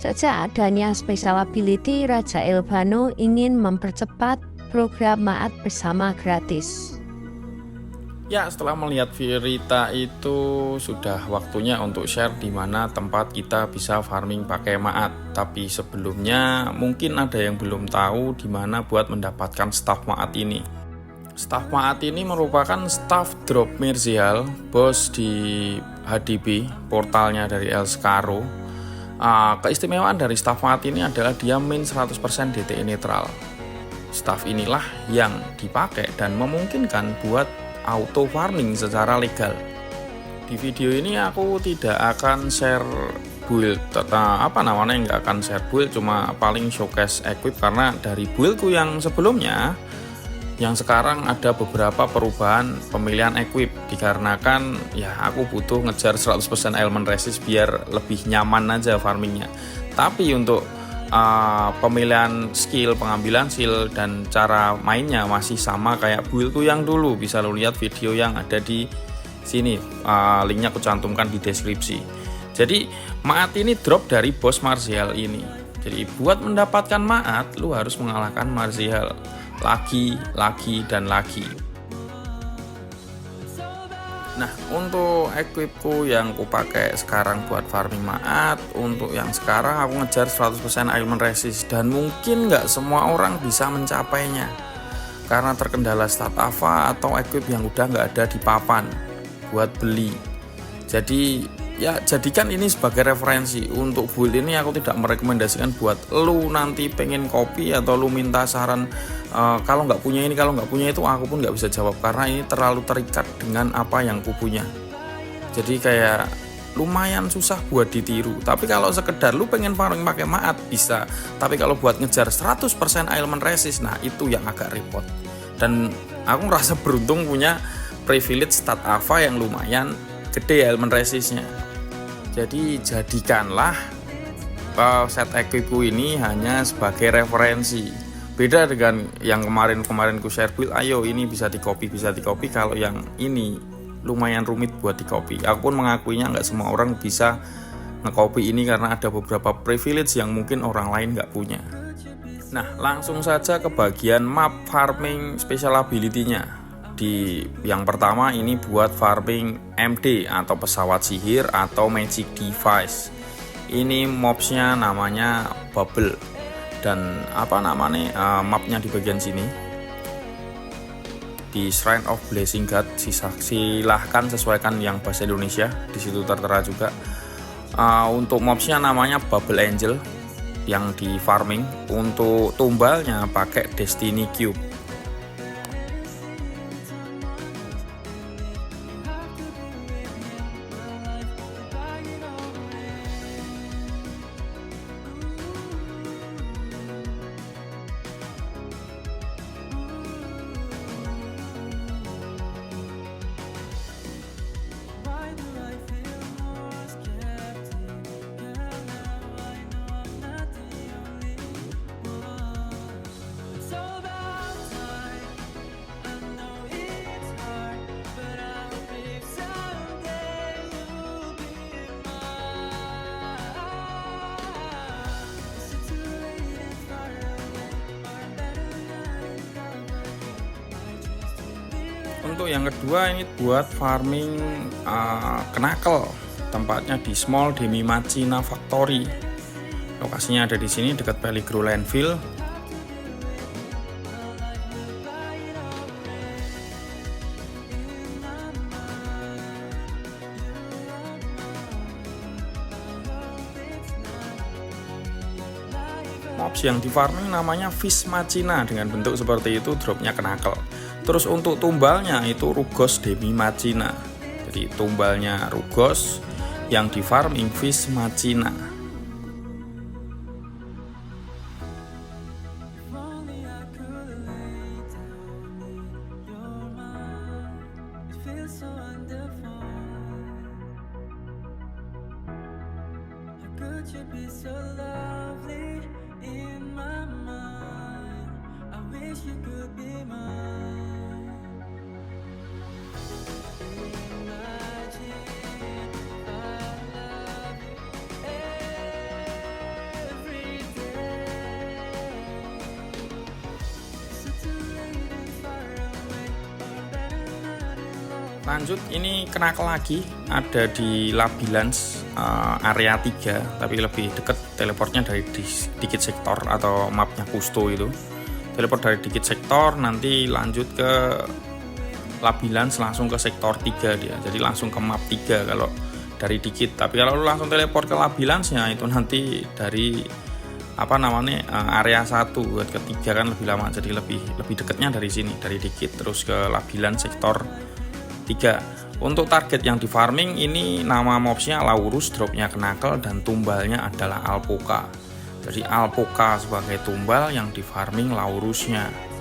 Sejak adanya Special Ability, Raja Elbano ingin mempercepat program Maat Bersama gratis. Ya, setelah melihat berita itu sudah waktunya untuk share di mana tempat kita bisa farming pakai Maat. Tapi sebelumnya mungkin ada yang belum tahu di mana buat mendapatkan staff Maat ini. Staff Maat ini merupakan staff drop Mirzial, bos di HDB, portalnya dari El Scaro. Keistimewaan dari staff Maat ini adalah dia min 100% DTE netral. Staff inilah yang dipakai dan memungkinkan buat auto farming secara legal. Di video ini aku tidak akan share build, nggak akan share build, cuma paling showcase equip karena dari buildku yang sebelumnya, yang sekarang ada beberapa perubahan pemilihan equip dikarenakan ya aku butuh ngejar 100% element resist biar lebih nyaman aja farmingnya. Tapi untuk pemilihan skill, pengambilan skill dan cara mainnya masih sama kayak buildku yang dulu. Bisa lo lihat video yang ada di sini, linknya aku cantumkan di deskripsi. Jadi Maat ini drop dari bos Marzial ini. Jadi buat mendapatkan Maat lu harus mengalahkan Marzial lagi dan lagi. Nah, untuk equipku yang kupakai sekarang buat farming Maat, untuk yang sekarang aku ngejar 100% element resist dan mungkin nggak semua orang bisa mencapainya karena terkendala stat Ava atau equip yang udah nggak ada di papan buat beli. Jadi ya jadikan ini sebagai referensi. Untuk build ini aku tidak merekomendasikan buat lu nanti pengen copy atau lu minta saran kalau nggak punya ini, kalau nggak punya itu, aku pun nggak bisa jawab karena ini terlalu terikat dengan apa yang ku punya. Jadi kayak lumayan susah buat ditiru. Tapi kalau sekedar lu pengen farming pakai Maat bisa. Tapi kalau buat ngejar 100% element resist, nah itu yang agak repot. Dan aku ngerasa beruntung punya privilege stat Ava yang lumayan gede element resistnya. Jadi jadikanlah set equipku ini hanya sebagai referensi. Beda dengan yang kemarin ku share build, ayo ini bisa di copy. Kalau yang ini lumayan rumit buat di copy. Aku pun mengakuinya nggak semua orang bisa nge-copy ini karena ada beberapa privilege yang mungkin orang lain nggak punya. Nah, langsung saja ke bagian map farming special ability-nya. Di yang pertama ini buat farming MD atau pesawat sihir atau magic device. Ini mobsnya namanya Bubble. Dan mapnya di bagian sini di Shrine of Blessing God. Silahkan sesuaikan yang bahasa Indonesia, di situ tertera juga. Untuk mobsnya namanya Bubble Angel yang di farming. Untuk tumbalnya pakai Destiny Cube. Untuk yang kedua ini buat farming Knuckle, tempatnya di Small Demi Machina Factory. Lokasinya ada di sini dekat Peligro Landfill. Mobs yang di farming namanya Fish Machina, dengan bentuk seperti itu dropnya Knuckle. Terus untuk tumbalnya itu Rugos Demi Machina. Jadi tumbalnya Rugos yang di farming Fish Machina. Lanjut, ini kenakel lagi, ada di Labilans area 3, tapi lebih deket teleportnya dari dikit sektor atau mapnya Kusto itu. Teleport dari dikit sektor, nanti lanjut ke Labilans langsung ke sektor 3 dia. Jadi langsung ke map 3 kalau dari dikit. Tapi kalau lu langsung teleport ke Labilansnya itu nanti dari area 1 ke 3 kan lebih lama, jadi lebih dekatnya dari sini, dari dikit terus ke Labilans sektor 3. Untuk target yang di farming ini nama mobsnya Laurus, dropnya Knuckle, dan tumbalnya adalah Alpoka. Jadi Alpoka sebagai tumbal yang di farming Laurusnya.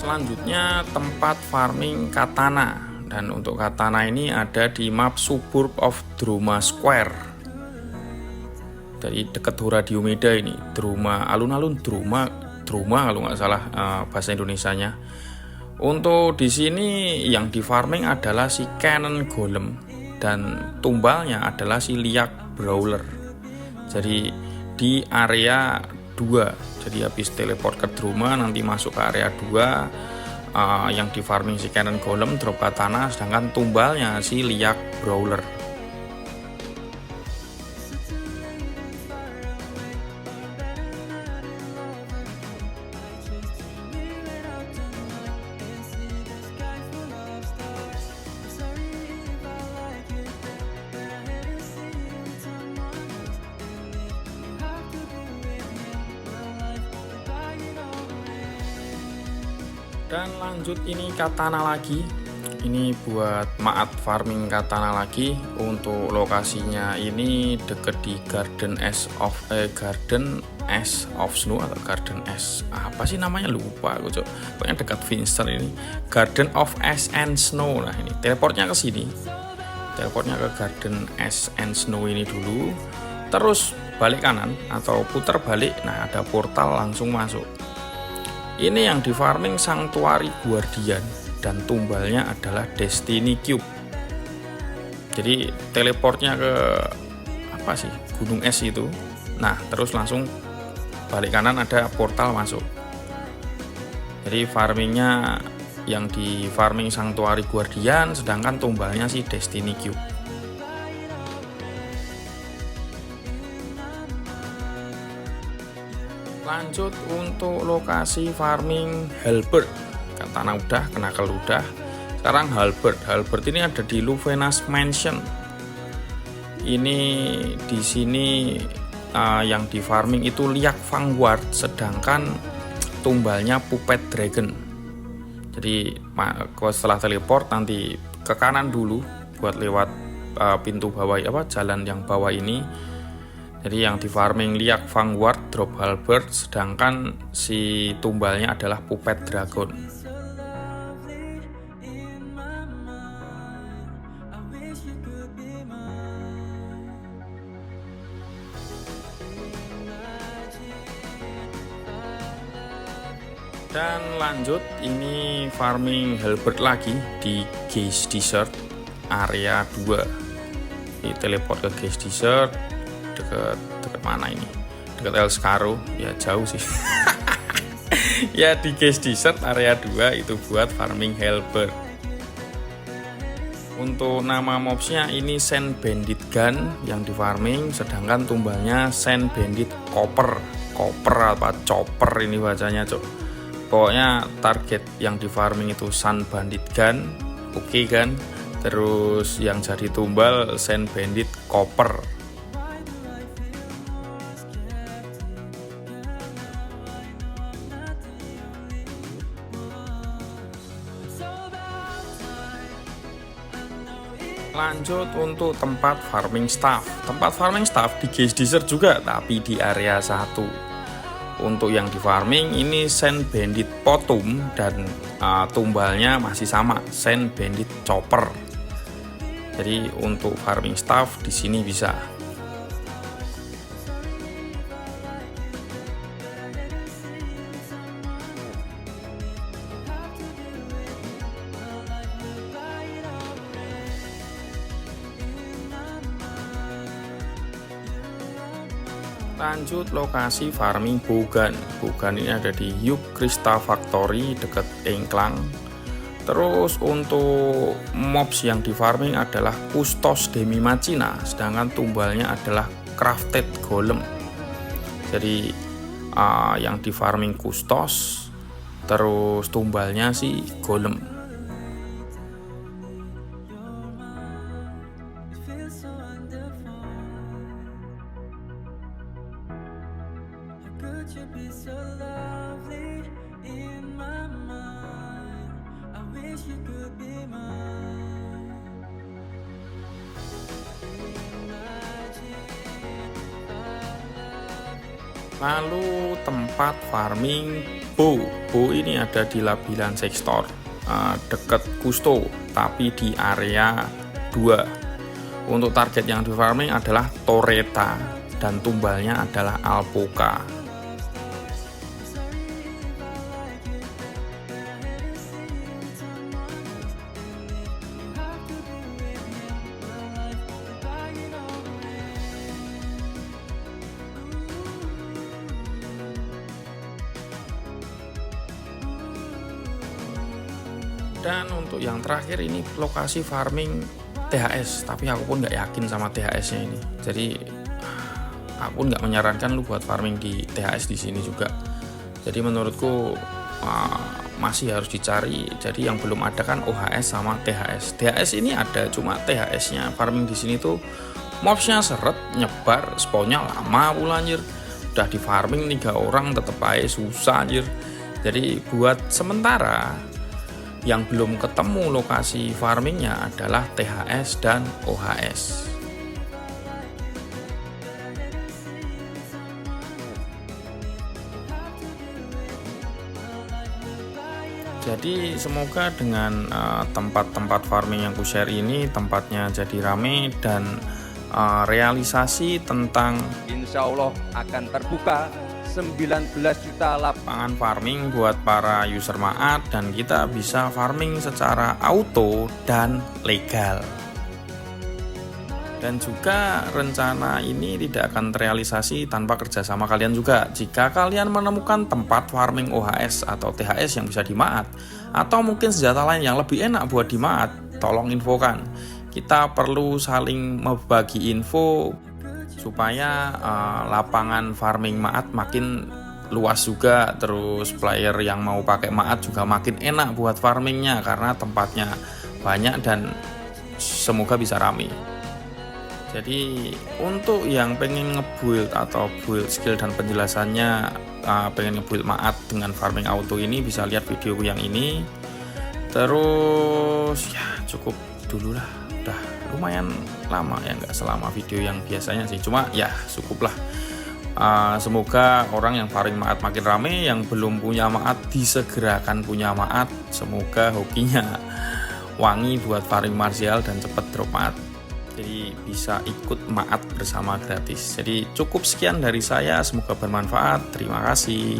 Selanjutnya tempat farming katana, dan untuk katana ini ada di map Suburb of Druma Square. Dari dekat Hora Diomeda ini, Druma, alun-alun Druma kalau nggak salah bahasa Indonesianya. Untuk di sini yang di farming adalah si Cannon Golem dan tumbalnya adalah si Liak Brawler. Jadi di area 2. Jadi habis teleport ke Druma nanti masuk ke area 2 yang di farming si Cannon Golem, drop katana, sedangkan tumbalnya si Liak Brawler. Dan lanjut, ini katana lagi, ini buat Maat farming katana lagi. Untuk lokasinya ini deket di Garden of Snow atau Garden S, apa sih namanya, lupa aku cok, pokoknya dekat Finster ini, Garden of S and Snow. Nah ini teleportnya ke sini, teleportnya ke Garden S and Snow ini dulu, terus balik kanan atau putar balik, nah ada portal langsung masuk. Ini yang di farming Sanctuary Guardian dan tumbalnya adalah Destiny Cube. Jadi teleportnya ke Gunung Es itu. Nah, terus langsung balik kanan ada portal masuk. Jadi farmingnya yang di farming Sanctuary Guardian, sedangkan tumbalnya si Destiny Cube. Lanjut untuk lokasi farming Halberd. Katana udah, Knuckle udah. Sekarang Halberd. Halberd ini ada di Luvena's Mansion. Ini di sini yang di farming itu Liak Vanguard, sedangkan tumbalnya Puppet Dragon. Jadi setelah teleport nanti ke kanan dulu buat lewat pintu bawah, jalan yang bawah ini. Jadi yang di farming Liak Vanguard, drop Halberd, sedangkan si tumbalnya adalah Puppet Dragon. Dan lanjut, ini farming Halberd lagi di Gaze Desert area 2. Di teleport ke Gaze Desert, deket mana ini? Deket El Scarrow, ya jauh sih. Ya di Gaze Desert area 2 itu buat farming Halberd. Untuk nama mobsnya ini Sand Bandit Gun yang di farming, sedangkan tumbalnya Sand Bandit Copper apa Chopper ini bacanya cok. Pokoknya target yang di farming itu Sand Bandit Gun, oke kan? Terus yang jadi tumbal Sand Bandit Copper. Lanjut untuk tempat farming staff. Tempat farming staff di Geys Desert juga, tapi di area 1. Untuk yang di farming ini Sand Bandit Potom dan tumbalnya masih sama, Sand Bandit Chopper. Jadi untuk farming staff di sini bisa. Lanjut lokasi farming Bogan. Bogan ini ada di Yuk Krista Factory dekat Engklang. Terus untuk mobs yang di farming adalah Kustos Demi Machina, sedangkan tumbalnya adalah Crafted Golem. Jadi yang di farming Kustos, terus tumbalnya sih Golem. Lalu tempat farming Bo. Bo ini ada di Labilan Sektor dekat Kusto, tapi di area 2. Untuk target yang di farming adalah Toreta dan tumbalnya adalah Alpoka. Dan untuk yang terakhir ini lokasi farming THS, tapi aku pun nggak yakin sama THS-nya ini. Jadi aku pun nggak menyarankan lu buat farming di THS di sini juga. Jadi menurutku masih harus dicari. Jadi yang belum ada kan OHS sama THS. THS ini ada, cuma THS-nya farming di sini tuh mobsnya seret, nyebar, spawnnya lama pula anjir. Udah di farming 3 orang tetep aja susah anjir. Jadi buat sementara yang belum ketemu lokasi farmingnya adalah THS dan OHS. Jadi semoga dengan tempat-tempat farming yang ku share ini tempatnya jadi rame dan realisasi tentang insya Allah akan terbuka 19 juta lapangan farming buat para user Maat, dan kita bisa farming secara auto dan legal. Dan juga rencana ini tidak akan terrealisasi tanpa kerjasama kalian juga. Jika kalian menemukan tempat farming OHS atau THS yang bisa di Maat, atau mungkin senjata lain yang lebih enak buat di Maat, tolong infokan. Kita perlu saling membagi info supaya lapangan farming Maat makin luas juga, terus player yang mau pakai Maat juga makin enak buat farmingnya karena tempatnya banyak dan semoga bisa rame. Jadi untuk yang pengen ngebuild atau build skill dan penjelasannya, pengen ngebuild Maat dengan farming auto ini, bisa lihat video yang ini. Terus ya cukup dulu lah, udah lumayan lama ya, nggak selama video yang biasanya sih, cuma ya cukup lah. Semoga orang yang farming Maat makin rame, yang belum punya Maat disegerakan punya Maat, semoga hokinya wangi buat farming martial dan cepet drop Maat, jadi bisa ikut Maat bersama gratis. Jadi cukup sekian dari saya, semoga bermanfaat, terima kasih.